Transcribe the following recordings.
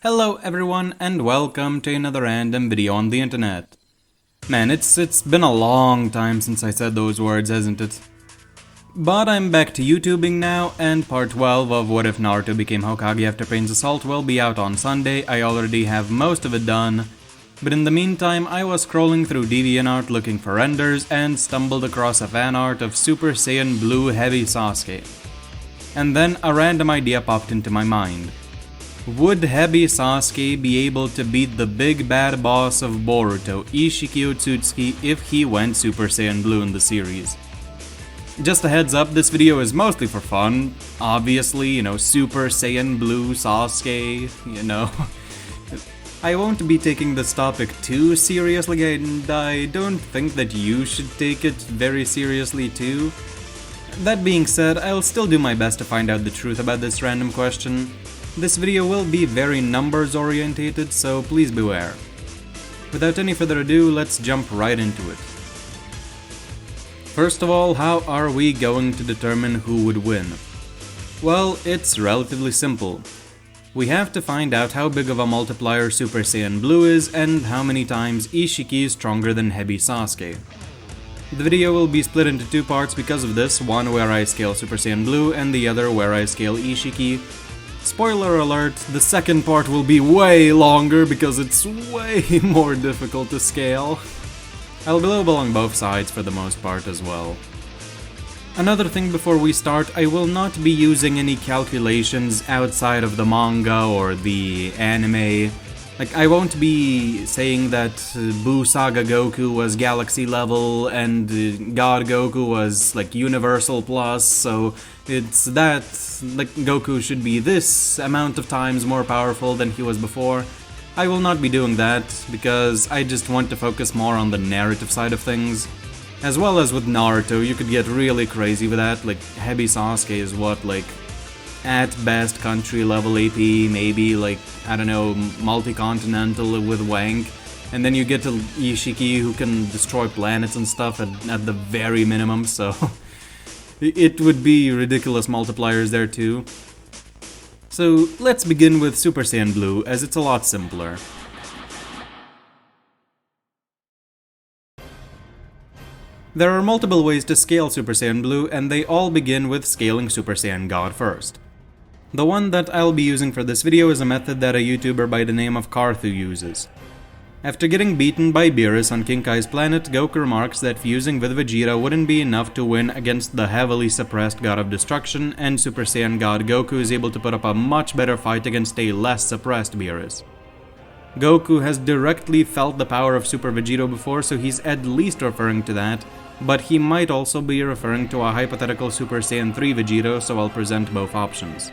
Hello everyone and welcome to another random video on the internet. Man, it's been a long time since I said those words, hasn't it? But I'm back to YouTubing now, and part 12 of What If Naruto Became Hokage After Pain's Assault will be out on Sunday. I already have most of it done. But in the meantime, I was scrolling through DeviantArt looking for renders and stumbled across a fan art of Super Saiyan Blue Hebi Sasuke. And then a random idea popped into my mind. Would Hebi Sasuke be able to beat the big bad boss of Boruto, Isshiki Otsutsuki, if he went Super Saiyan Blue in the series? Just a heads up, this video is mostly for fun. Obviously, Super Saiyan Blue Sasuke, I won't be taking this topic too seriously, and I don't think that you should take it very seriously too. That being said, I'll still do my best to find out the truth about this random question. This video will be very numbers orientated, so please beware. Without any further ado, let's jump right into it. First of all, how are we going to determine who would win? Well, it's relatively simple. We have to find out how big of a multiplier Super Saiyan Blue is and how many times Isshiki is stronger than Hebi Sasuke. The video will be split into two parts because of this, one where I scale Super Saiyan Blue and the other where I scale Isshiki. Spoiler alert, the second part will be way longer because it's way more difficult to scale. I'll be low along both sides for the most part as well. Another thing before we start, I will not be using any calculations outside of the manga or the anime. I won't be saying that Buu Saga Goku was Galaxy level and God Goku was Universal Plus, so it's that Goku should be this amount of times more powerful than he was before. I will not be doing that because I just want to focus more on the narrative side of things. As well as with Naruto, you could get really crazy with that. Hebi Sasuke is what, at best country level AP, maybe I don't know, multi-continental with Wank, and then you get to Isshiki who can destroy planets and stuff at the very minimum, so it would be ridiculous multipliers there too. So let's begin with Super Saiyan Blue, as it's a lot simpler. There are multiple ways to scale Super Saiyan Blue, and they all begin with scaling Super Saiyan God first. The one that I'll be using for this video is a method that a YouTuber by the name of Karthu uses. After getting beaten by Beerus on King Kai's planet, Goku remarks that fusing with Vegeta wouldn't be enough to win against the heavily suppressed God of Destruction, and Super Saiyan God Goku is able to put up a much better fight against a less suppressed Beerus. Goku has directly felt the power of Super Vegito before, so he's at least referring to that, but he might also be referring to a hypothetical Super Saiyan 3 Vegito, so I'll present both options.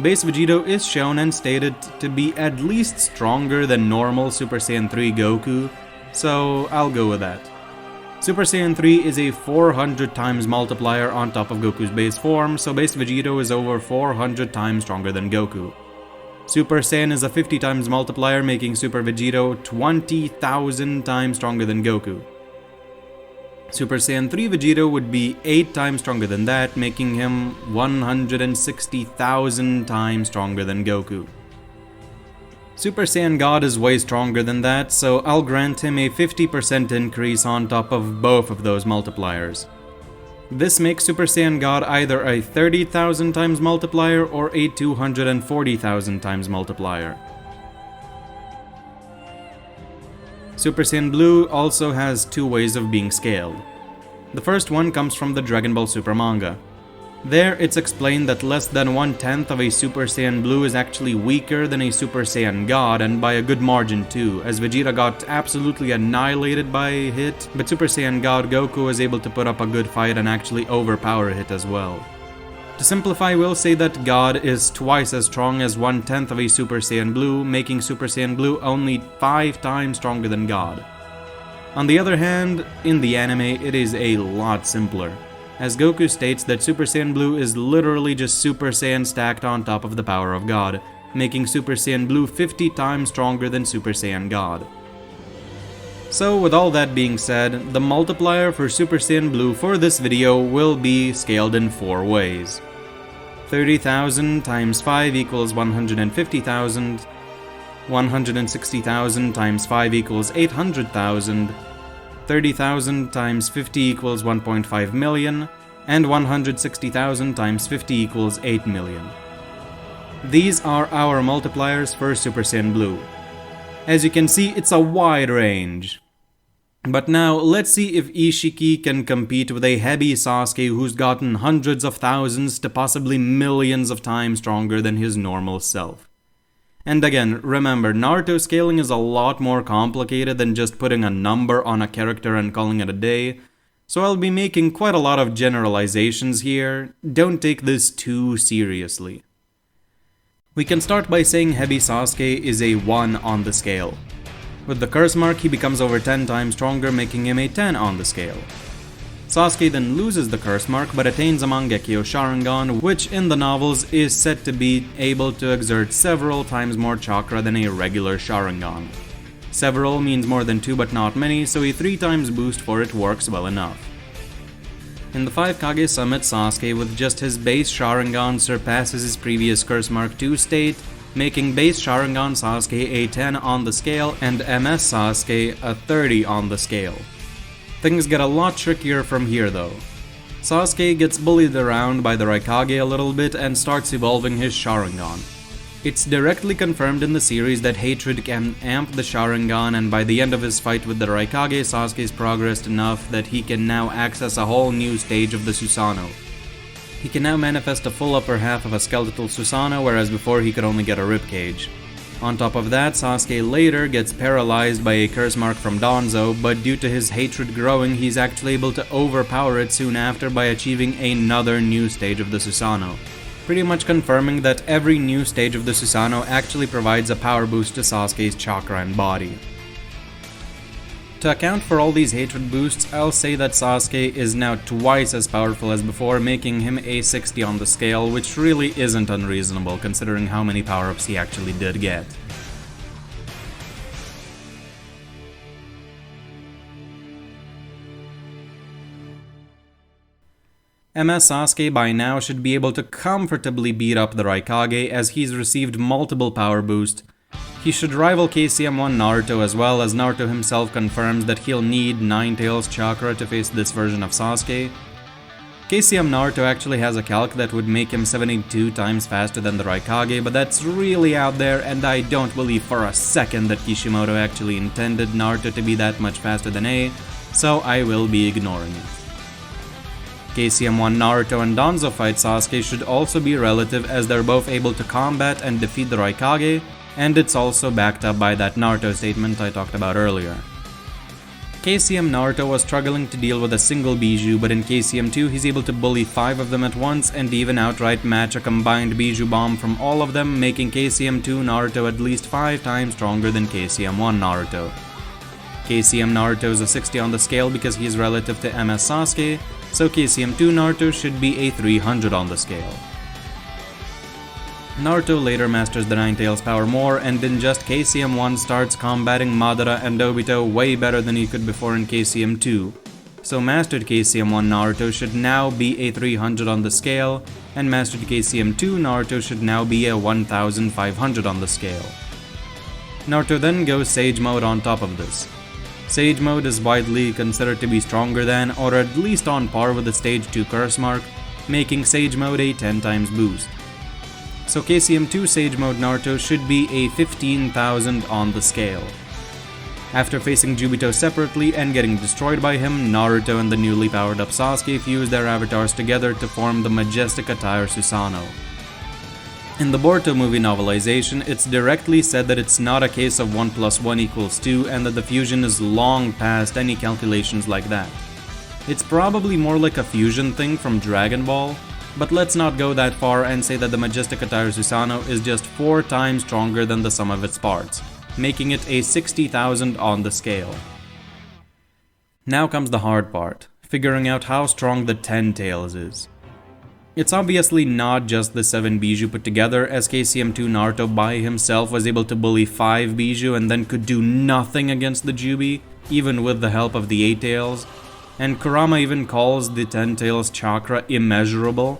Base Vegito is shown and stated to be at least stronger than normal Super Saiyan 3 Goku, so I'll go with that. Super Saiyan 3 is a 400 times multiplier on top of Goku's base form, so base Vegito is over 400 times stronger than Goku. Super Saiyan is a 50 times multiplier, making Super Vegito 20,000 times stronger than Goku. Super Saiyan 3 Vegito would be 8 times stronger than that, making him 160,000 times stronger than Goku. Super Saiyan God is way stronger than that, so I'll grant him a 50% increase on top of both of those multipliers. This makes Super Saiyan God either a 30,000 times multiplier or a 240,000 times multiplier. Super Saiyan Blue also has two ways of being scaled. The first one comes from the Dragon Ball Super manga. There, it's explained that less than 1/10 of a Super Saiyan Blue is actually weaker than a Super Saiyan God, and by a good margin too, as Vegeta got absolutely annihilated by Hit, but Super Saiyan God Goku was able to put up a good fight and actually overpower Hit as well. To simplify, we'll say that God is twice as strong as 1/10 of a Super Saiyan Blue, making Super Saiyan Blue only 5 times stronger than God. On the other hand, in the anime, it is a lot simpler, as Goku states that Super Saiyan Blue is literally just Super Saiyan stacked on top of the power of God, making Super Saiyan Blue 50 times stronger than Super Saiyan God. So with all that being said, the multiplier for Super Saiyan Blue for this video will be scaled in 4 ways. 30,000 times 5 equals 150,000. 160,000 times 5 equals 800,000. 30,000 times 50 equals 1.5 million. And 160,000 times 50 equals 8 million. These are our multipliers for Super Saiyan Blue. As you can see, it's a wide range. But now, let's see if Isshiki can compete with a Hebi Sasuke who's gotten hundreds of thousands to possibly millions of times stronger than his normal self. And again, remember, Naruto scaling is a lot more complicated than just putting a number on a character and calling it a day, so I'll be making quite a lot of generalizations here. Don't take this too seriously. We can start by saying Hebi Sasuke is a 1 on the scale. With the curse mark, he becomes over 10 times stronger, making him a 10 on the scale. Sasuke then loses the curse mark but attains a Mangekyo Sharingan, which in the novels is said to be able to exert several times more chakra than a regular Sharingan. Several means more than 2 but not many, so a 3 times boost for it works well enough. In the 5 Kage Summit, Sasuke with just his base Sharingan surpasses his previous curse mark 2 state, making base Sharingan Sasuke a 10 on the scale and MS Sasuke a 30 on the scale. Things get a lot trickier from here though. Sasuke gets bullied around by the Raikage a little bit and starts evolving his Sharingan. It's directly confirmed in the series that hatred can amp the Sharingan, and by the end of his fight with the Raikage, Sasuke's progressed enough that he can now access a whole new stage of the Susanoo. He can now manifest a full upper half of a skeletal Susanoo, whereas before he could only get a ribcage. On top of that, Sasuke later gets paralyzed by a curse mark from Danzo, but due to his hatred growing, he's actually able to overpower it soon after by achieving another new stage of the Susanoo. Pretty much confirming that every new stage of the Susanoo actually provides a power boost to Sasuke's chakra and body. To account for all these hatred boosts, I'll say that Sasuke is now twice as powerful as before, making him a 60 on the scale, which really isn't unreasonable considering how many power-ups he actually did get. MS Sasuke by now should be able to comfortably beat up the Raikage as he's received multiple power boosts. He should rival KCM1 Naruto as well, as Naruto himself confirms that he'll need 9 Tails chakra to face this version of Sasuke. KCM Naruto actually has a calc that would make him 72 times faster than the Raikage, but that's really out there and I don't believe for a second that Kishimoto actually intended Naruto to be that much faster than A, so I will be ignoring it. KCM1 Naruto and Danzo fight Sasuke should also be relative, as they're both able to combat and defeat the Raikage, and it's also backed up by that Naruto statement I talked about earlier. KCM Naruto was struggling to deal with a single Bijou, but in KCM2 he's able to bully 5 of them at once and even outright match a combined Bijou bomb from all of them, making KCM2 Naruto at least 5 times stronger than KCM1 Naruto. KCM Naruto is a 60 on the scale because he is relative to MS Sasuke, so KCM2 Naruto should be a 300 on the scale. Naruto later masters the Nine Tails power more, and in just KCM1 starts combating Madara and Obito way better than he could before in KCM2. So mastered KCM1 Naruto should now be a 300 on the scale, and mastered KCM2 Naruto should now be a 1500 on the scale. Naruto then goes Sage Mode on top of this. Sage Mode is widely considered to be stronger than, or at least on par with the Stage 2 curse mark, making Sage Mode a 10 times boost. So KCM2 Sage Mode Naruto should be a 15,000 on the scale. After facing Jubito separately and getting destroyed by him, Naruto and the newly powered up Sasuke fuse their avatars together to form the majestic attire Susanoo. In the Boruto movie novelization, it's directly said that it's not a case of 1 + 1 = 2 and that the fusion is long past any calculations like that. It's probably more like a fusion thing from Dragon Ball, but let's not go that far and say that the majestic attire Susanoo is just 4 times stronger than the sum of its parts, making it a 60,000 on the scale. Now comes the hard part, figuring out how strong the 10 Tails is. It's obviously not just the 7 Bijou put together, as KCM2 Naruto by himself was able to bully 5 Bijou and then could do nothing against the Jubi, even with the help of the 8 Tails, and Kurama even calls the 10 Tails chakra immeasurable.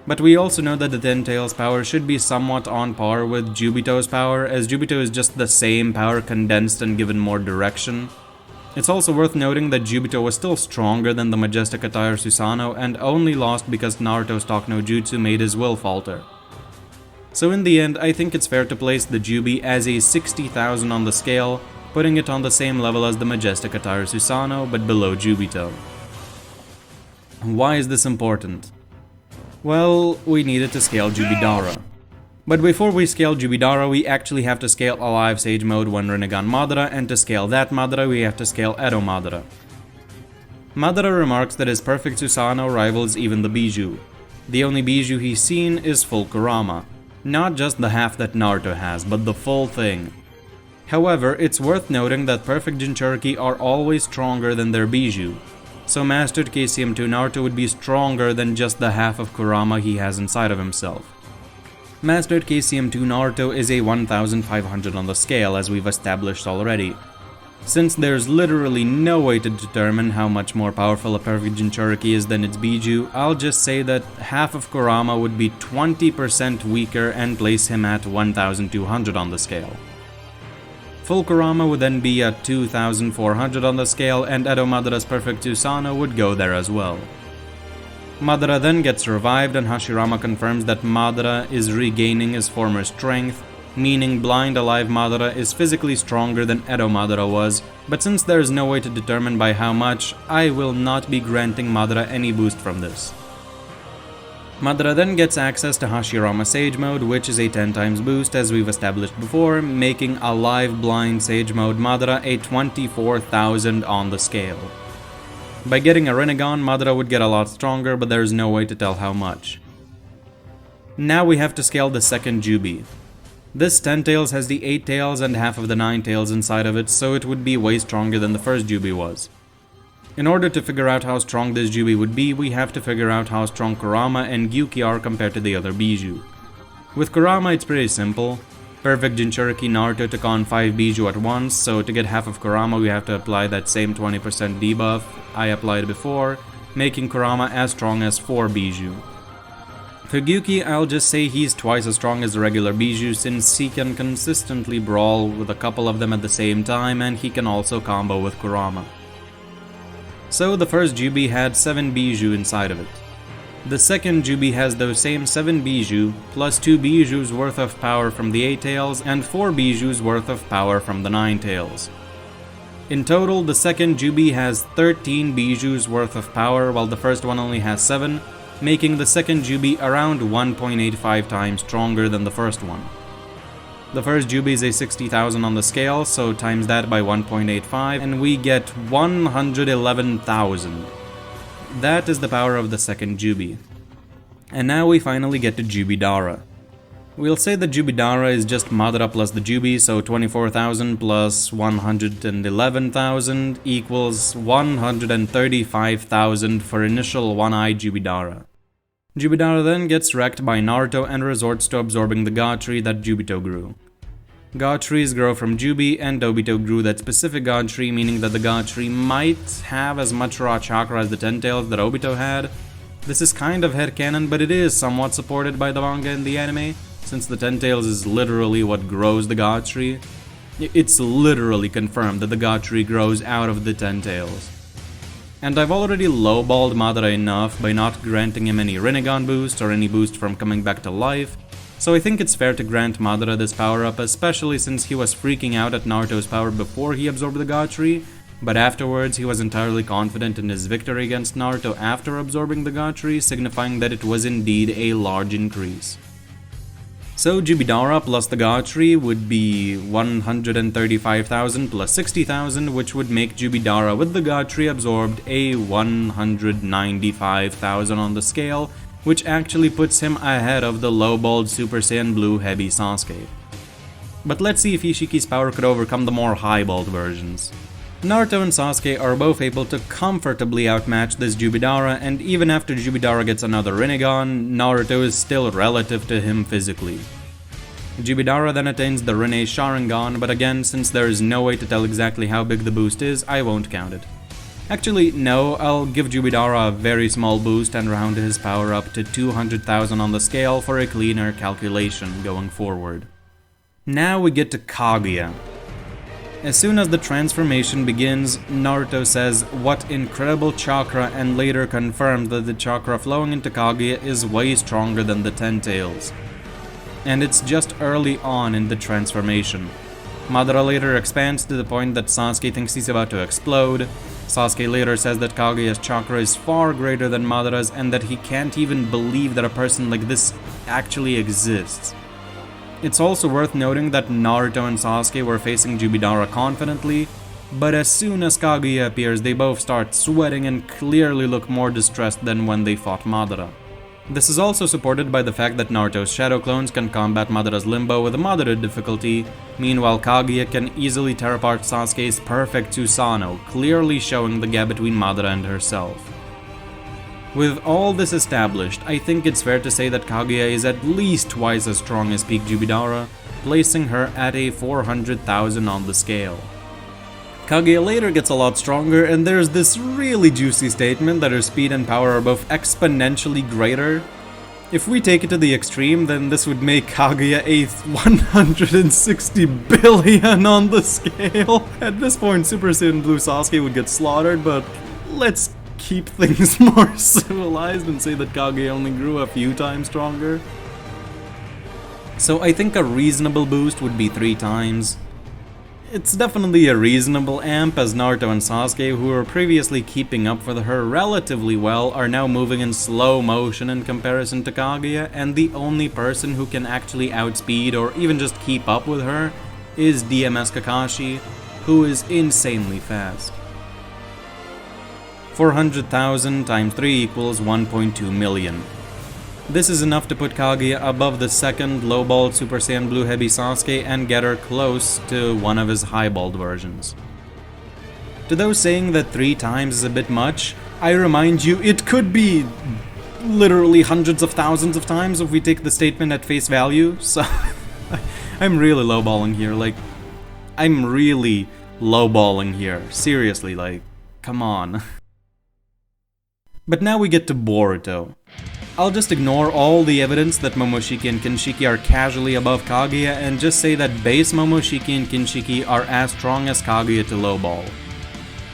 But we also know that the Ten Tails power should be somewhat on par with Jubito's power, as Jubito is just the same power condensed and given more direction. It's also worth noting that Jubito was still stronger than the majestic attire Susanoo and only lost because Naruto's Talk no Jutsu made his will falter. So in the end, I think it's fair to place the Jubi as a 60,000 on the scale, putting it on the same level as the majestic attire Susanoo, but below Jubito. Why is this important? Well, we needed to scale Jubidara. But before we scale Jubidara, we actually have to scale Alive Sage Mode 1 Rinnegan Madara, and to scale that Madara, we have to scale Edo Madara. Madara remarks that his perfect Susanoo rivals even the Bijou. The only Bijou he's seen is full Kurama. Not just the half that Naruto has, but the full thing. However, it's worth noting that perfect Jinchuriki are always stronger than their Bijou. So Mastered KCM2 Naruto would be stronger than just the half of Kurama he has inside of himself. Mastered KCM2 Naruto is a 1500 on the scale, as we've established already. Since there's literally no way to determine how much more powerful a perfect Jinchuriki is than its Bijou, I'll just say that half of Kurama would be 20% weaker and place him at 1200 on the scale. Full Kurama would then be at 2400 on the scale, and Edo Madara's perfect Susanoo would go there as well. Madara then gets revived, and Hashirama confirms that Madara is regaining his former strength, meaning blind alive Madara is physically stronger than Edo Madara was, but since there is no way to determine by how much, I will not be granting Madara any boost from this. Madara then gets access to Hashirama Sage Mode, which is a 10 times boost as we've established before, making Alive Blind Sage Mode Madara a 24,000 on the scale. By getting a Rinnegan, Madara would get a lot stronger, but there's no way to tell how much. Now we have to scale the second Jubi. This 10 tails has the 8 tails and half of the 9 tails inside of it, so it would be way stronger than the first Jubi was. In order to figure out how strong this Jubi would be, we have to figure out how strong Kurama and Gyuki are compared to the other Bijou. With Kurama, it's pretty simple. Perfect Jinchuriki Naruto took on 5 Bijou at once, so to get half of Kurama we have to apply that same 20% debuff I applied before, making Kurama as strong as 4 Bijou. For Gyuki, I'll just say he's twice as strong as the regular Bijou since he can consistently brawl with a couple of them at the same time, and he can also combo with Kurama. So the first Jubi had 7 Bijou inside of it. The second Jubi has those same 7 Bijou, plus 2 Bijou's worth of power from the 8 tails, and 4 Bijou's worth of power from the 9 tails. In total, the second Jubi has 13 Bijou's worth of power, while the first one only has 7, making the second Jubi around 1.85 times stronger than the first one. The first Jubi is a 60,000 on the scale, so times that by 1.85 and we get 111,000. That is the power of the second Jubi. And now we finally get to Jubidara. We'll say that Jubidara is just Madara plus the Jubi, so 24,000 plus 111,000 equals 135,000 for initial one-eye Jubidara. Jubidara then gets wrecked by Naruto and resorts to absorbing the God tree that Jubito grew. God trees grow from Jubi, and Obito grew that specific God tree, meaning that the God tree might have as much raw chakra as the 10 tails that Obito had. This is kind of headcanon, but it is somewhat supported by the manga and the anime, since the 10 tails is literally what grows the God tree. It's literally confirmed that the God tree grows out of the 10 tails. And I've already lowballed Madara enough by not granting him any Rinnegan boost or any boost from coming back to life, so I think it's fair to grant Madara this power-up, especially since he was freaking out at Naruto's power before he absorbed the God tree, but afterwards he was entirely confident in his victory against Naruto after absorbing the God tree, signifying that it was indeed a large increase. So Jubidara plus the God tree would be 135,000 plus 60,000, which would make Jubidara with the God tree absorbed a 195,000 on the scale, which actually puts him ahead of the low-balled Super Saiyan Blue Hebi Sasuke. But let's see if Isshiki's power could overcome the more high-balled versions. Naruto and Sasuke are both able to comfortably outmatch this Jubidara, and even after Jubidara gets another Rinnegan, Naruto is still relative to him physically. Jubidara then attains the Rinne Sharingan, but again, since there is no way to tell exactly how big the boost is, I won't count it. Actually, no, I'll give Jubidara a very small boost and round his power up to 200,000 on the scale for a cleaner calculation going forward. Now we get to Kaguya. As soon as the transformation begins, Naruto says what incredible chakra and later confirms that the chakra flowing into Kaguya is way stronger than the Ten Tails. And it's just early on in the transformation. Madara later expands to the point that Sasuke thinks he's about to explode. Sasuke later says that Kaguya's chakra is far greater than Madara's and that he can't even believe that a person like this actually exists. It's also worth noting that Naruto and Sasuke were facing Jubidara confidently, but as soon as Kaguya appears, they both start sweating and clearly look more distressed than when they fought Madara. This is also supported by the fact that Naruto's shadow clones can combat Madara's limbo with a moderate difficulty, meanwhile Kaguya can easily tear apart Sasuke's perfect Susanoo, clearly showing the gap between Madara and herself. With all this established, I think it's fair to say that Kaguya is at least twice as strong as peak Jubidara, placing her at a 400,000 on the scale. Kaguya later gets a lot stronger, and there's this really juicy statement that her speed and power are both exponentially greater. If we take it to the extreme, then this would make Kaguya a 160 billion on the scale. At this point, Super Saiyan Blue Sasuke would get slaughtered, but let's keep things more civilized and say that Kaguya only grew a few times stronger. So I think a reasonable boost would be 3 times. It's definitely a reasonable amp, as Naruto and Sasuke, who were previously keeping up with her relatively well, are now moving in slow motion in comparison to Kaguya, and the only person who can actually outspeed or even just keep up with her is DMS Kakashi, who is insanely fast. 400,000 times 3 equals 1.2 million. This is enough to put Kaguya above the second lowballed Super Saiyan Blue Hebi Sasuke and get her close to one of his highballed versions. To those saying that 3 times is a bit much, I remind you it could be literally hundreds of thousands of times if we take the statement at face value, so I'm really lowballing here, I'm really lowballing here, seriously, come on. But now we get to Boruto. I'll just ignore all the evidence that Momoshiki and Kinshiki are casually above Kaguya and just say that base Momoshiki and Kinshiki are as strong as Kaguya to lowball.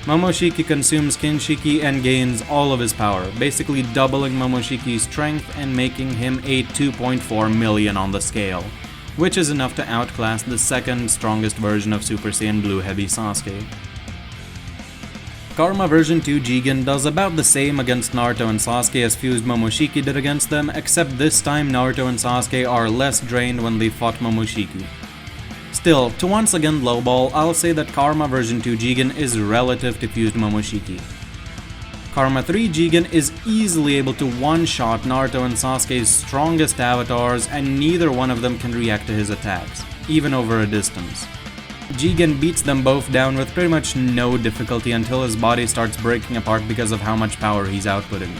Momoshiki consumes Kinshiki and gains all of his power, basically doubling Momoshiki's strength and making him a 2.4 million on the scale, which is enough to outclass the second strongest version of Super Saiyan Blue Hebi Sasuke. Karma version 2 Jigen does about the same against Naruto and Sasuke as fused Momoshiki did against them, except this time Naruto and Sasuke are less drained when they fought Momoshiki. Still, to once again lowball, I'll say that Karma version 2 Jigen is relative to fused Momoshiki. Karma 3 Jigen is easily able to one-shot Naruto and Sasuke's strongest avatars, and neither one of them can react to his attacks, even over a distance. Jigen beats them both down with pretty much no difficulty until his body starts breaking apart because of how much power he's outputting.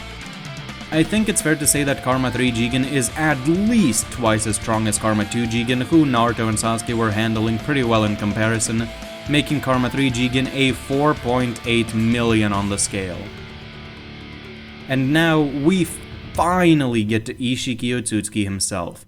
I think it's fair to say that Karma 3 Jigen is at least twice as strong as Karma 2 Jigen, who Naruto and Sasuke were handling pretty well in comparison, making Karma 3 Jigen a 4.8 million on the scale. And now we finally get to Isshiki Otsutsuki himself.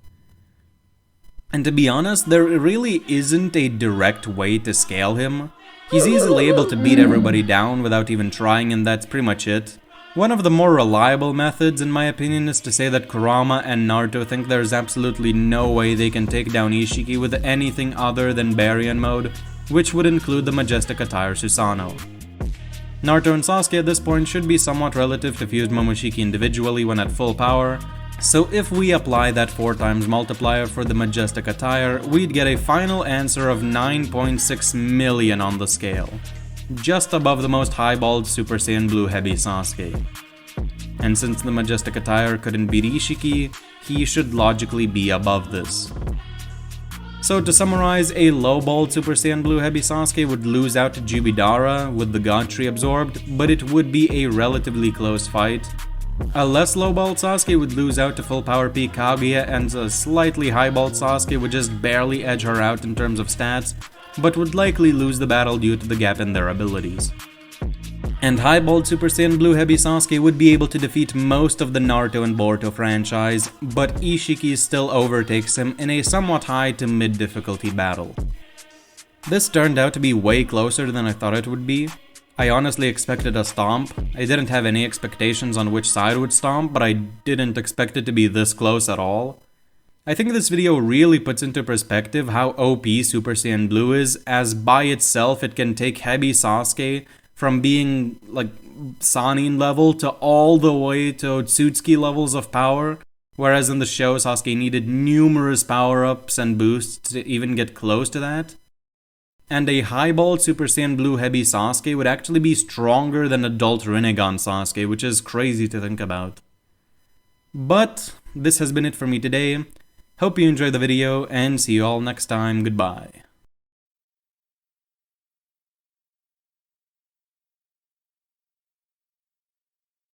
And to be honest, there really isn't a direct way to scale him. He's easily able to beat everybody down without even trying, and that's pretty much it. One of the more reliable methods, in my opinion, is to say that Kurama and Naruto think there's absolutely no way they can take down Isshiki with anything other than Baryon mode, which would include the majestic attire Susanoo. Naruto and Sasuke at this point should be somewhat relative to fused Momoshiki individually when at full power, so if we apply that 4 times multiplier for the majestic attire, we'd get a final answer of 9.6 million on the scale, just above the most highballed Super Saiyan Blue Hebi Sasuke. And since the majestic attire couldn't beat Isshiki, he should logically be above this. So to summarize, a lowballed Super Saiyan Blue Hebi Sasuke would lose out to Jubidara with the God Tree absorbed, but it would be a relatively close fight. A less lowballed Sasuke would lose out to full power peak Kaguya, and a slightly highballed Sasuke would just barely edge her out in terms of stats, but would likely lose the battle due to the gap in their abilities. And highballed Super Saiyan Blue Hebi Sasuke would be able to defeat most of the Naruto and Boruto franchise, but Isshiki still overtakes him in a somewhat high to mid difficulty battle. This turned out to be way closer than I thought it would be. I honestly expected a stomp. I didn't have any expectations on which side would stomp, but I didn't expect it to be this close at all. I think this video really puts into perspective how OP Super Saiyan Blue is, as by itself it can take Hebi Sasuke from being like Sannin level to all the way to Otsutsuki levels of power, whereas in the show Sasuke needed numerous power-ups and boosts to even get close to that. And a highballed Super Saiyan Blue Hebi Sasuke would actually be stronger than adult Rinnegan Sasuke, which is crazy to think about. But this has been it for me today. Hope you enjoyed the video, and see you all next time. Goodbye.